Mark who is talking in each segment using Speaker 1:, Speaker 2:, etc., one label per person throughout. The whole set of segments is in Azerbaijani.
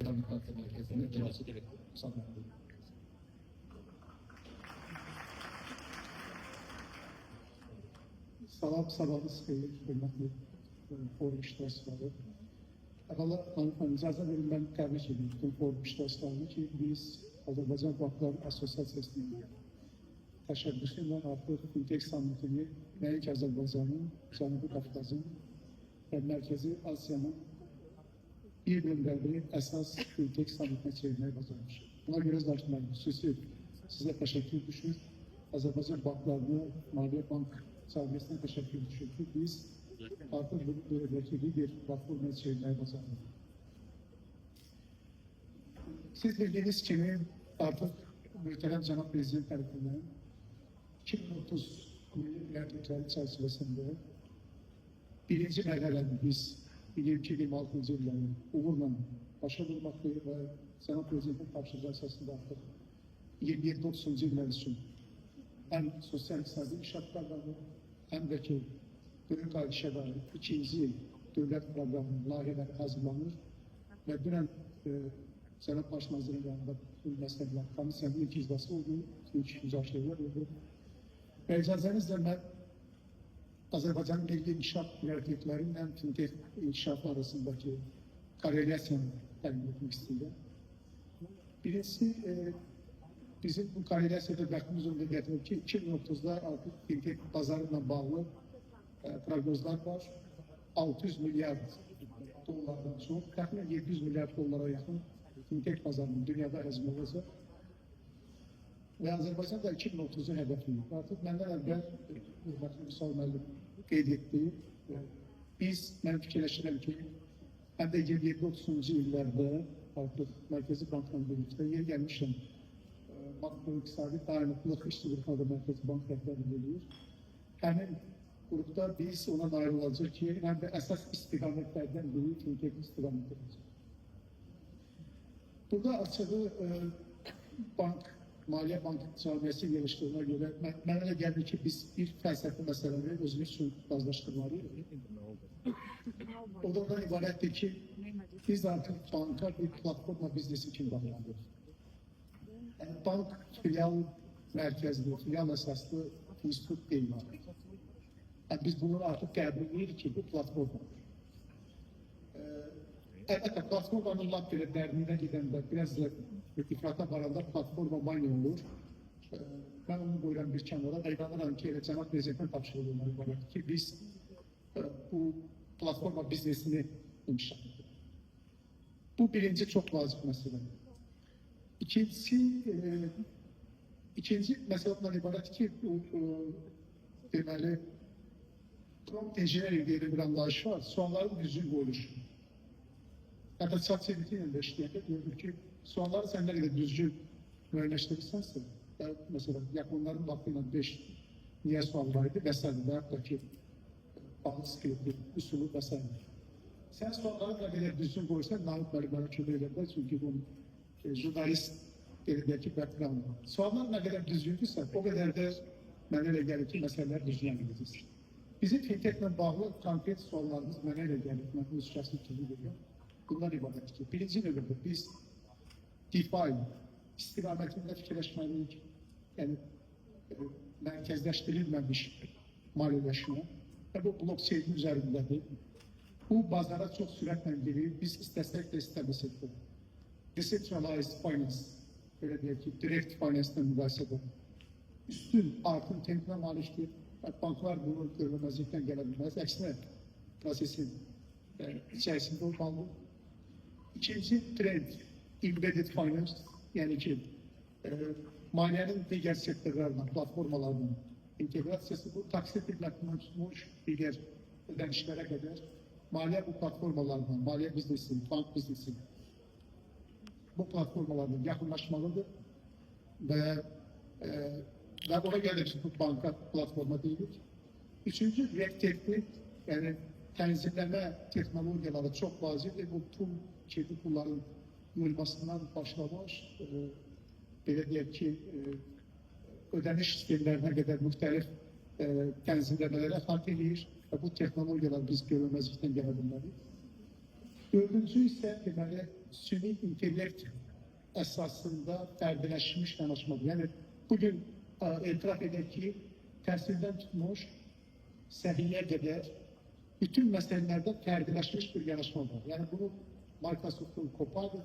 Speaker 1: Önemli Kalkın Merkezi'ne cevap gerek. Sanırım.
Speaker 2: Sabahınız hayırlı, hürmetli forum iştirakçıları. Evvela icazə verin, ben təbrik edeyim bütün forum iştirakçılarını ki, biz Azərbaycan Banklar Asosiasiyasının təşəbbüsüyle artık Fintech Summitini nəinki Azərbaycanın, Cənubi Qafqazın və Mərkəzi Asiyanın bir nömrəli əsas Fintech Summitine çevirməyi bacarmışıq. Buna görə zaten mən xüsusi sizə təşəkkür düşür. Azərbaycan Banklarına, Maliyyə Bank Cəmiyyətinə təşəkkür düşür ki, biz artıq bu bölgədəki bir platformaya çevirməyi bacarmışıq. Siz bildiğiniz kimi artık Mühtərəm Cənab Prezident tərəfindən 2030 milli müəllifləri çərçivəsində birinci mərhələni biz 2026-cı illərin uğurla başa vurmaqdayıq və Cənab Prezidentin tapşırıcı əsasında artıq 27-30-cu illər üçün həm sosial-iqtisadi inkişaf proqramı, həm də ki, böyük ayrışada ikinci dövlət proqramının layihələri hazırlanır və dünən Cənab Baş Nazirin yanında bu məsələlər komissiyanın ilk icrası oldu, ilk müzakirələr oldu. Və icazənizlə mən Azərbaycanın milli inkişaf prioritetlərinin həm fintech inkişafı arasındakı korelasiyanı təmin etmək istəyirəm. Birincisi, bizim bu korelasiyada bəxtimiz onda gətirir ki, 2030'da artıq fintech bazarıyla bağlı prognozlar var. 600 milyar dolardan çox, təxminən 700 milyar dolara yaxın fintech pazarının dünyada həzm olacaq. Və Azərbaycan da 2030'u hədəfləyir. Artıq məndən əvvəl Müsal müəllim qeyd etdi. Mən fikirləşirəm ki, həm də 27-30-cu illərdə artıq Mərkəzi Bankla birlikdə yer gəlmişəm. Makroiqtisadi dayanıqlıq İşçilik Adı Mərkəzi Bank rəhbərliyi edir. Həmin qrupda biz ona nail olacaq ki, həm də əsas istiqamətlərdən biri fintech istiqamət edəcək. Burada açığı Maliyyə Bank Cəmiyyəsi geliştirdiğine göre mənə elə gəldi ki, biz bir fəlsəfi məsələləri özümüz üçün razılaşdırmalıyıq. O da ondan ibarətdir ki, biz artıq banka bir platforma biznesi kimi davranırıq. Yəni, bank filial mərkəzli, filial əsaslı institut deyil. Yəni, biz bunu artıq qəbul edirik ki, bu platformadır. Əlbəttə, platformanın lap belə dərinliğine gidəndə, biraz da ifrata varanda platforma mani olur. Mən onu qoyuram bir kənara və inanıram ki, Cənab Prezidentin tapşırılığına ibarət ki, biz bu platforma biznesini inkişaf edirik. Bu birinci çok vacib məsələ. İkinci məsələ bundan ibarət ki, deməli, prompt engineering diye bir anlayış var, sualların düzgün qoyuluşu. Hatta ChatGPT ile de işleyende gördük ki soruları sen nerede düzgün mühendisliksense, mesela yakınların bakımından 5 niye soru vardı vesaire veyahut ki bağlı skripti, usulü vesaire. Sen soruları da böyle düzgün koysan Nahit bana kötü ederler çünkü bunun jurnalist elindeki background var. Sorular ne kadar düzgündüyse o kadar da mənə elə gəlir ki meseleler düzgün edeceğiz. Bizim fintech'le bağlı konkret sorularımız mənə elə gəlir, mən bu şəxsi kimi görüyorum. Bundan ibaret ki, birinci növbədə biz DeFi istiqamətində fikirləşməliyik. Yəni, mərkəzləşdirilməmiş maliyyələşmə və bu blockchain üzərindədir. Bu bazara çox sürətlə girir, biz istəsək də istəməsək də. Decentralized finance, belə deyək ki, direct finance-dən müqayisədə üstün artım tempinə malikdir. Banklar bunu görməməzlikdən gələ bilməz. Əksinə, prosesin içərisində olmalıdır. İkinci trend, embedded finance, yani ki maliyenin diğer sektörlerine, platformalarına integrasyası bu taksitle konuşmuş diğer ödenişlere kadar maliye bu platformalarına, maliye biznesi, bank biznesi bu platformalarına yakınlaşmalıdır ve ona göre bu banka platforma değildir. Üçüncü, rektiflik, yani tənzimləmə texnologiyaları çok vacibdir. Bu tüm kirli pulların yığılmasından başlamış, belə deyək ki, ödəniş sistemlərinə qədər müxtəlif tənzimləmələrə xalq edir və bu texnologiyalar biz görülməzlikdən gələ bilməliyiz. Dördüncü ise deməli süni intellekt əsasında fərdiləşmiş yanaşmadır. Yəni bugün etiraf edək ki, təhsildən tutmuş səhiyyə qədər bütün məsələlərdə fərdiləşmiş bir yanaşma var. Yəni bunu Microsoft'un Copilot'ı,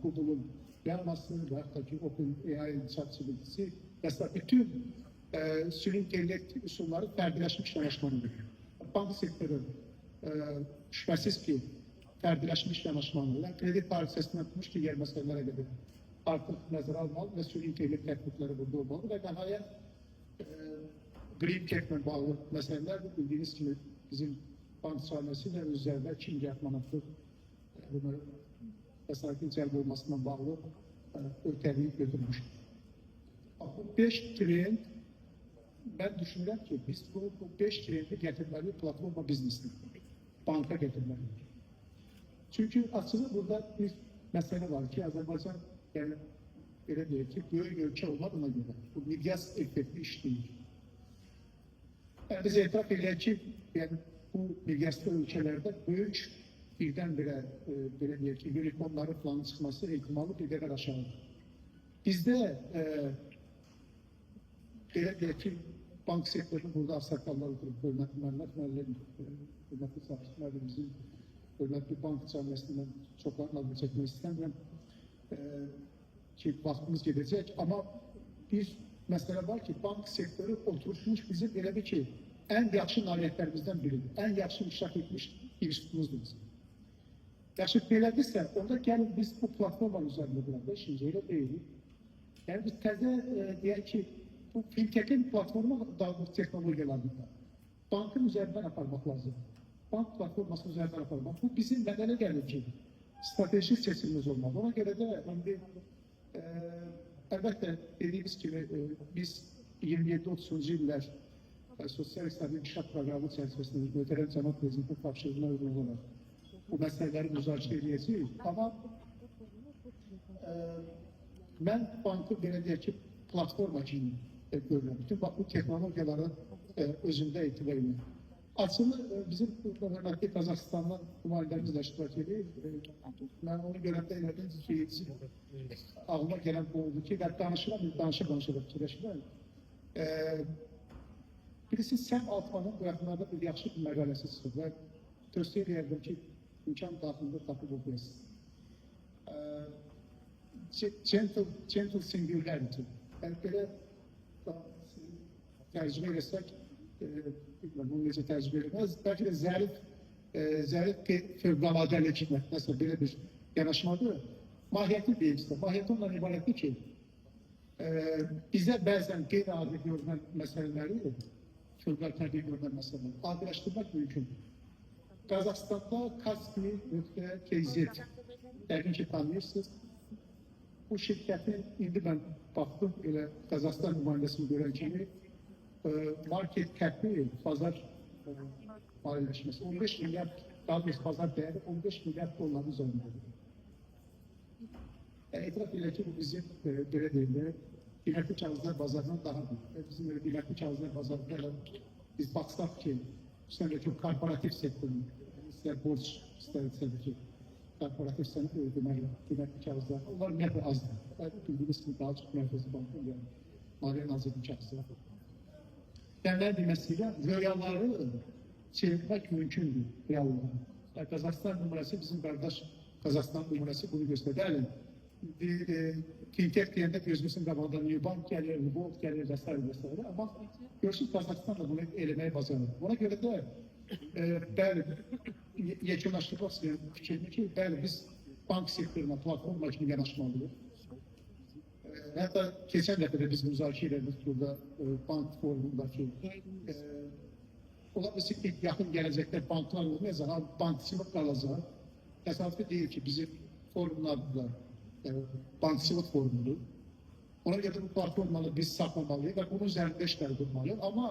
Speaker 2: Google'un Llama'sı, və hətta ki OpenAI'nin ChatGPT'si və bütün süni intellekt üsulları fərdiləşmiş yanaşmalıdır. Bank sektörü şübhəsiz ki, fərdiləşmiş yanaşmalıdır. Kredi tarihçəsindən tutmuş digər məsələlərə qədər artıq nəzərə almalı və süni intellekt tətbiqləri burada olmalı və nəhayət Green Tech-lə bağlı məsələlər bildiyiniz kimi bizim bank sahəsi ilə üzərində 2 milyard manatlıq vəsaitin cəlb olmasından bağlı ötəliyi götürmüşdür. 5 trend, mən düşünürəm ki, biz bu 5 trendi gətirməli platforma biznesini, banka gətirməliyik. Çünki açığı burada bir məsələ var ki, Azərbaycan yəni, belə deyək ki, böyük ölkə olmadığına görə bu miqyas effekti işləyir. Biz etiraf edək ki, yəni, bu miqyaslı ölkələrdə böyük birdən-birə belə deyək ki, unicornların planı çıxması ehtimalı bir qədər aşağıdır. Bizdə belə deyək ki, bank sektörünü burada avsakallar oturub, hörmətli Məhəmməd müəllim, hörmətli Sabit müəllimimizin, hörmətli bank cəmiyyəsindən çoxlarını adını çəkmək istəmirəm ki, vaxtımız gedəcək. Amma bir məsələ var ki, bank sektörü oturmuş bizim elə bir ki, ən yaxşı nailiyyətlərimizdən biridir, ən yaxşı inkişaf etmiş institutumuzdur bizim. Yaxşı belədirsə, onda gəlin biz bu platformanın üzərində duranda, işinci elə deyilik. Yəni biz təzə deyək ki, bu fintech'in platforma dağılıq texnologiyalarında bankın üzerinden aparmak lazım. Bank platformasının üzerinden aparmak. Bu bizim nedene gelir ki stratejik seçimimiz olmalı. Ona göre de elbette dediğimiz gibi biz 27-30. yıllar sosyal iktisadi inkişaf programı çerçevesinde Möhtərəm Cənab Prezidentin tapşırığına uygun olarak bu meseleleri müzakere edeceğiz. Ama ben bankı belə deyək ki, platforma kimi görürəm. Bütün bu texnologiyaların özündə etibarıyla. Açılı bizim hörmətli Qazaxıstandan nümayəndəmizlə iştirak edir. Mən onu görəndə elədim ki, ağlıma gələn bu oldu ki, və danışa-danışa fikirləşirəm. Birisi Sam Altmanın bu yaxınlarda bir yaxşı bir məqaləsi çıxıb və tövsiyə edərdim ki, imkan daxilində tapıb oxuyasın. Gentle singularity. Yəni belə tərcümə etsək, bunu necə tərcümə edilməz, bəlkə də zərif fövqəladəlik məsələn, belə bir yanaşmadır. Mahiyyəti deyilsə, mahiyyəti ondan ibarətdir ki, bizə bəzən qeyri-adi görünən məsələləri, fövqəladəlik görünən məsələləri adiləşdirmək mümkündür. Qazaxstanda Kaspi.kz dəqiq ki, tanıyırsınız. Bu şirkətin, indi mən baxdım, elə Qazaxstan nümayəndəsini görən kimi, market cap'i, bazar maliyyələşməsi 15 milyard, daha doğrusu bazar dəyəri 15 milyard dolların üzərindədir. Etiraf elə ki, bu bizim belə deyildir, qiymətli kağızlar bazarından daha büyük. Bizim elə qiymətli kağızlar bazarında biz baxsaq ki, üstəndəki korporativ sektörün, istər borç, istər ki, korporativ sənət ödəməli, qiymətli kağızlar, onlar ümumiyyətlə azdır. Bildiyiniz kimi daha çox mərkəzi bankın, yəni Maliyyə Nazirinin kağızları. Dəmlər deməsilə, röyaları çevirmək mümkündür, reallığa. Qazaxstan nümunəsi, bizim qardaş Qazaxstan nümunəsi bunu göstərir. Fintech deyəndə gözümüzün qabağında Nubank gəlir, Revolt gəlir, və s. Amma görürsünüz, Qazaxstan da bunu eləməyi bacarır. Ona görə də, bəli, yekunlaşdırmaq istəyirəm fikrini ki, bəli, biz bank sektoruna, platforma kimi yanaşmalıyıq. Hətta keçən dəfə də biz müzakirə edirik burada bank forumundakı. Ola bilsin ki, yaxın gələcəkdə banklar olmayacaq, bankçılıq qalacaq. Təsadüfi deyil ki, bizim forumun adı da bankçılıq forumudur. Ona görə bu platformaları biz saxlamalıyıq və bunun üzərində işlər qurmalıyıq. Amma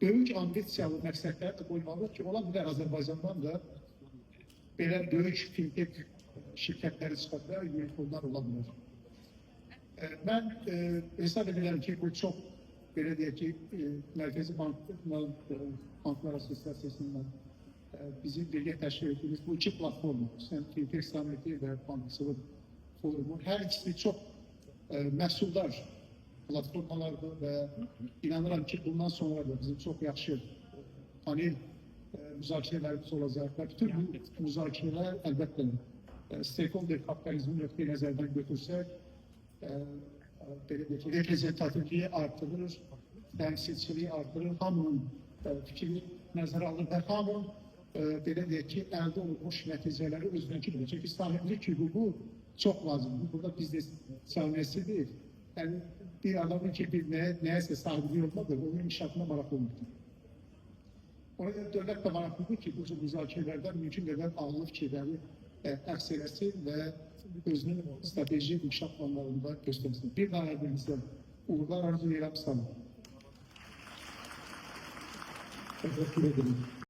Speaker 2: böyük ambisiyalı məqsədlər də qoymalıyıq ki, ola bilər Azərbaycandan da belə böyük fintech şirkətləri çıxartlar, unicornlar ola bilər. Mən hesab edirəm ki, bu çox, belə deyək ki, Mərkəzi Banklar Assosiasiyasından bizim birlikte təşkil etdiyimiz bu iki platformu, Fintech Summiti və Bankasılık Forumu, hər ikisi çox məhsuldar platformalardır və inanıram ki, bundan sonra da bizim çox yaxşı panel müzakirələrimiz olacaq və bütün bu müzakirələr əlbəttə stakeholder kapitalizmi nöqteyi nəzərdən götürsək, belə deyək ki, reprezentativliyi artırır, təmsilçiliyi artırır, hamının fikrini nəzərə alır və hamının belə deyək ki, əldə olunmuş nəticələri özünə ki, çünki sahiblik hüququ çox lazımdır. Burada biznes sahibisi deyil. Yəni, bir adamın ki, bir nəyəsə sahibliyi olmadır, onun inkişafına maraqlı olmalıdır. Ona görə dövlət də maraqlıdır ki, bu cür müzakirələrdən mümkün qədər ağlı fikirləri əks eləsin və özünün strateji inkişaf planlarında göstərsin. Bir daha əvvəlinizdən uğurlar arzu edirəm, sağ olun. Təşəkkür ederim.